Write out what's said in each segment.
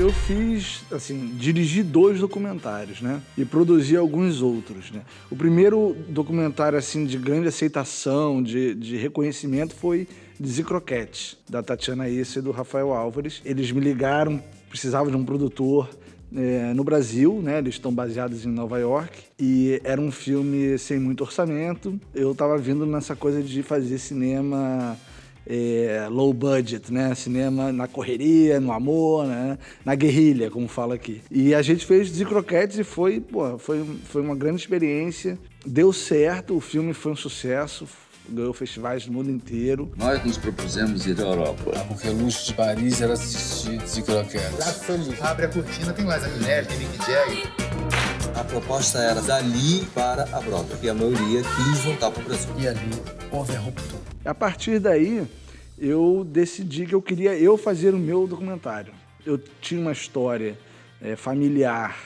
Eu fiz, assim, dirigi 2 documentários, né? E produzi alguns outros, né? O primeiro documentário, assim, de grande aceitação, de reconhecimento foi Desi-Croquetes, da Tatiana Issa e do Rafael Álvares. Eles me ligaram, precisavam de um produtor no Brasil, né? Eles estão baseados em Nova York. E era um filme sem muito orçamento. Eu tava vindo nessa coisa de fazer cinema low budget, né? Cinema na correria, no amor, né? Na guerrilha, como fala aqui. E a gente fez Desi-Croquetes e foi uma grande experiência. Deu certo, o filme foi um sucesso. Ganhou festivais no mundo inteiro. Nós nos propusemos ir à Europa. Porque o luxo de Paris era assistir Desi-Croquetes. Prato feliz. Abre a cortina, tem Liza Minnelli, tem Mick Jagger. A proposta era dali para a Broadway, e a maioria quis voltar para o Brasil. E ali houve a ruptura. A partir daí, eu decidi que eu queria fazer o meu documentário. Eu tinha uma história familiar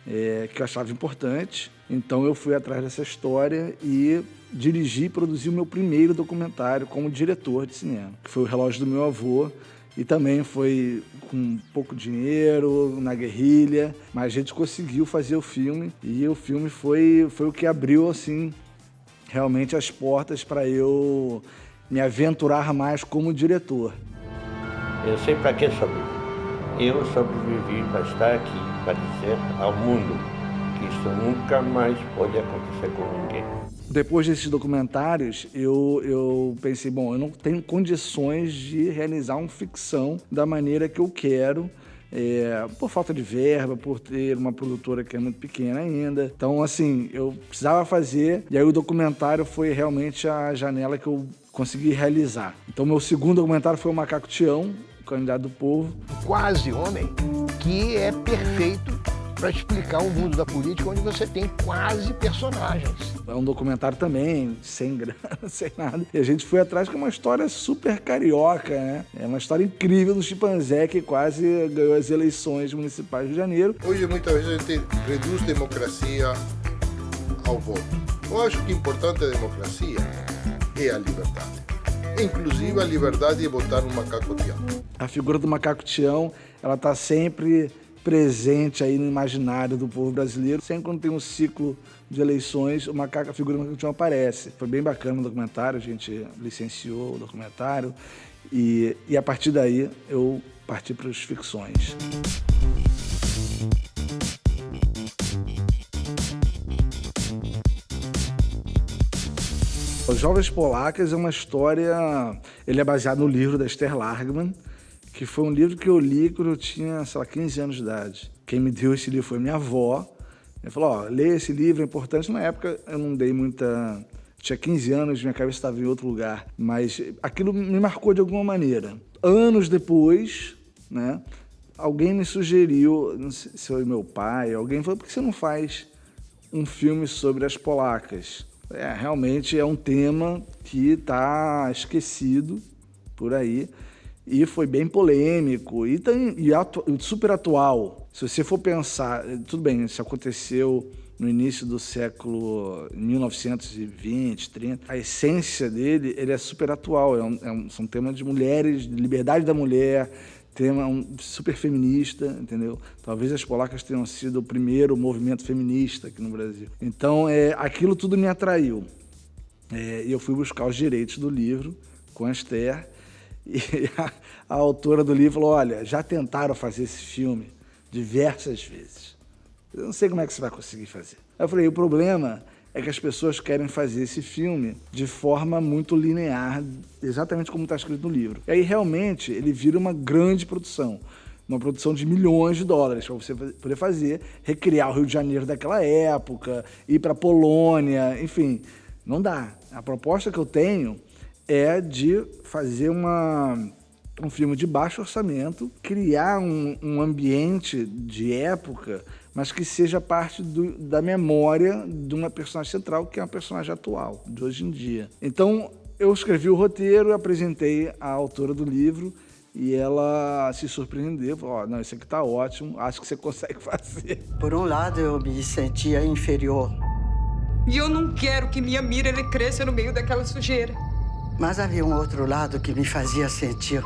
que eu achava importante, então eu fui atrás dessa história e dirigi e produzi o meu primeiro documentário como diretor de cinema, que foi O Relógio do Meu Avô, e também foi com pouco dinheiro, na guerrilha, mas a gente conseguiu fazer o filme, e o filme foi o que abriu, assim, realmente as portas para eu me aventurar mais como diretor. Eu sei para que sobrevivi. Eu sobrevivi para estar aqui, para dizer ao mundo que isso nunca mais pode acontecer com ninguém. Depois desses documentários, eu pensei, bom, eu não tenho condições de realizar uma ficção da maneira que eu quero, por falta de verba, por ter uma produtora que é muito pequena ainda. Então, assim, eu precisava fazer, e aí o documentário foi realmente a janela que eu consegui realizar. Então, meu segundo documentário foi o Macaco Tião, o Candidato do Povo. Quase homem, que é perfeito para explicar o mundo da política, onde você tem quase personagens. É um documentário também, sem grana, sem nada. E a gente foi atrás, que é uma história super carioca, né? É uma história incrível do chimpanzé que quase ganhou as eleições municipais do Rio de Janeiro. Hoje, muitas vezes, a gente reduz democracia ao voto. Eu acho que o importante da democracia é a liberdade. Inclusive a liberdade de votar no Macaco Tião. A figura do Macaco Tião, ela está sempre presente aí no imaginário do povo brasileiro. Sempre quando tem um ciclo de eleições, a figura do Macaco Tião aparece. Foi bem bacana o documentário, a gente licenciou o documentário e a partir daí eu parti para as ficções. Os Jovens Polacas é uma história... Ele é baseado no livro da Esther Largman, que foi um livro que eu li quando eu tinha, 15 anos de idade. Quem me deu esse livro foi minha avó. Ela falou, lê esse livro, é importante. Na época eu não dei muita... Tinha 15 anos, minha cabeça estava em outro lugar. Mas aquilo me marcou de alguma maneira. Anos depois, né, alguém me sugeriu, não sei se foi meu pai, alguém falou, por que você não faz um filme sobre as polacas? Realmente é um tema que está esquecido por aí e foi bem polêmico e super atual. Se você for pensar, tudo bem, isso aconteceu no início do século 1920, 30. A essência dele, ele é super atual, são temas de mulheres, de liberdade da mulher, tema super feminista, entendeu? Talvez as polacas tenham sido o primeiro movimento feminista aqui no Brasil. Então, aquilo tudo me atraiu. E eu fui buscar os direitos do livro com a Esther, e a autora do livro falou, olha, já tentaram fazer esse filme diversas vezes. Eu não sei como é que você vai conseguir fazer. Aí eu falei, o problema é que as pessoas querem fazer esse filme de forma muito linear, exatamente como está escrito no livro. E aí, realmente, ele vira uma grande produção. Uma produção de milhões de dólares para você poder fazer, recriar o Rio de Janeiro daquela época, ir para a Polônia, enfim, não dá. A proposta que eu tenho é de fazer um filme de baixo orçamento, criar um ambiente de época, mas que seja parte da memória de uma personagem central, que é uma personagem atual, de hoje em dia. Então, eu escrevi o roteiro, apresentei à autora do livro, e ela se surpreendeu, falou, não, isso aqui tá ótimo, acho que você consegue fazer. Por um lado, eu me sentia inferior. E eu não quero que minha mira cresça no meio daquela sujeira. Mas havia um outro lado que me fazia sentir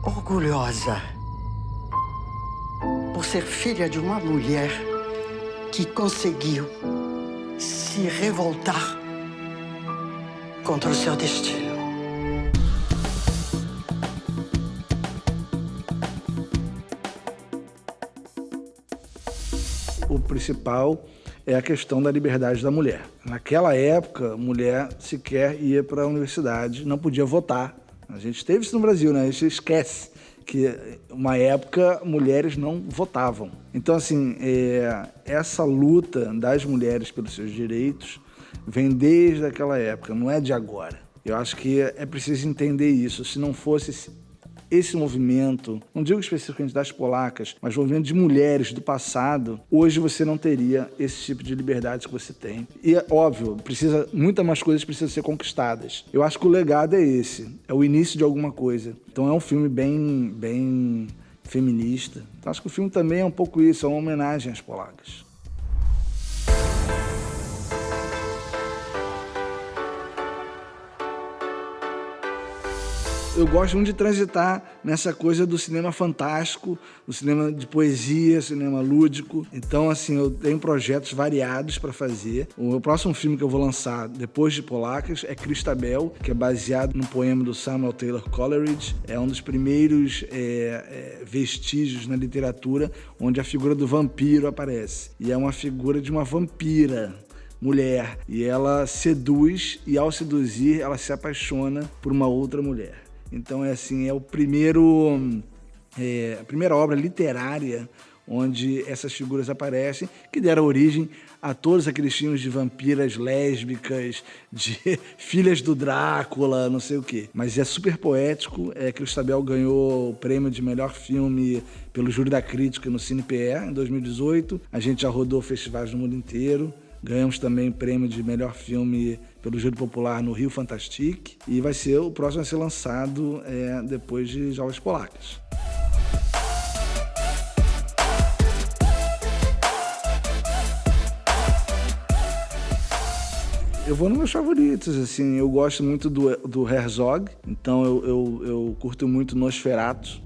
orgulhosa. ser filha de uma mulher que conseguiu se revoltar contra o seu destino. O principal é a questão da liberdade da mulher. Naquela época, a mulher sequer ia para a universidade, não podia votar. A gente teve isso no Brasil, né? A gente esquece que, uma época, mulheres não votavam. Então, assim, essa luta das mulheres pelos seus direitos vem desde aquela época, não é de agora. Eu acho que é preciso entender isso. Se não fosse esse movimento, não digo especificamente das polacas, mas o movimento de mulheres do passado, hoje você não teria esse tipo de liberdade que você tem. E é óbvio, muitas mais coisas precisam ser conquistadas. Eu acho que o legado é esse, é o início de alguma coisa. Então é um filme bem feminista. Então acho que o filme também é um pouco isso, é uma homenagem às polacas. Eu gosto muito de transitar nessa coisa do cinema fantástico, do cinema de poesia, cinema lúdico. Então, assim, eu tenho projetos variados para fazer. O meu próximo filme que eu vou lançar depois de Polacas é Christabel, que é baseado no poema do Samuel Taylor Coleridge. É um dos primeiros vestígios na literatura onde a figura do vampiro aparece. E é uma figura de uma vampira, mulher. E ela seduz, e ao seduzir, ela se apaixona por uma outra mulher. Então, é a primeira obra literária onde essas figuras aparecem, que deram origem a todos aqueles filmes de vampiras lésbicas, de filhas do Drácula, não sei o quê. Mas é super poético. Christabel ganhou o prêmio de melhor filme pelo Júri da Crítica no CinePE em 2018. A gente já rodou festivais no mundo inteiro. Ganhamos também o prêmio de melhor filme pelo Júri Popular no Rio Fantastique. E o próximo a ser lançado depois de Jovens Polacas. Eu vou nos meus favoritos, assim, eu gosto muito do Herzog, então eu curto muito Nosferatu.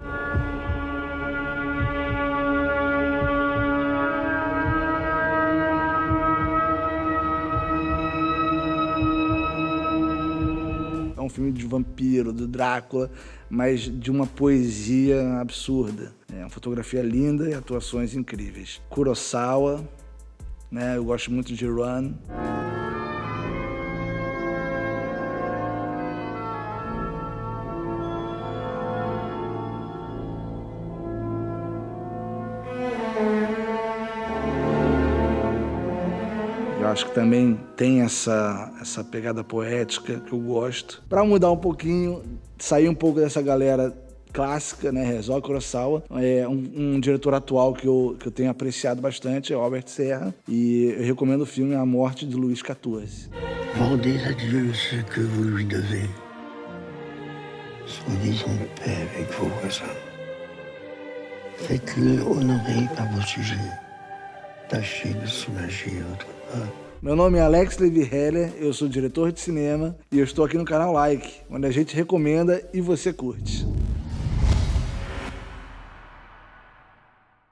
É um filme de vampiro, do Drácula, mas de uma poesia absurda. É uma fotografia linda e atuações incríveis. Kurosawa, né? Eu gosto muito de Run. Eu acho que também tem essa pegada poética que eu gosto. Para mudar um pouquinho, sair um pouco dessa galera clássica, né, Herzog, Kurosawa, um diretor atual que eu tenho apreciado bastante é Albert Serra, e eu recomendo o filme A Morte de Luís XIV. Rendez à Dieu ce que vous lui devez. Soyez en paix avec vos voisins. Faites-le honorer par vos sujets. Tâchez de soulager votre peuple. Meu nome é Alex Levi Heller, eu sou diretor de cinema e eu estou aqui no canal Like, onde a gente recomenda e você curte.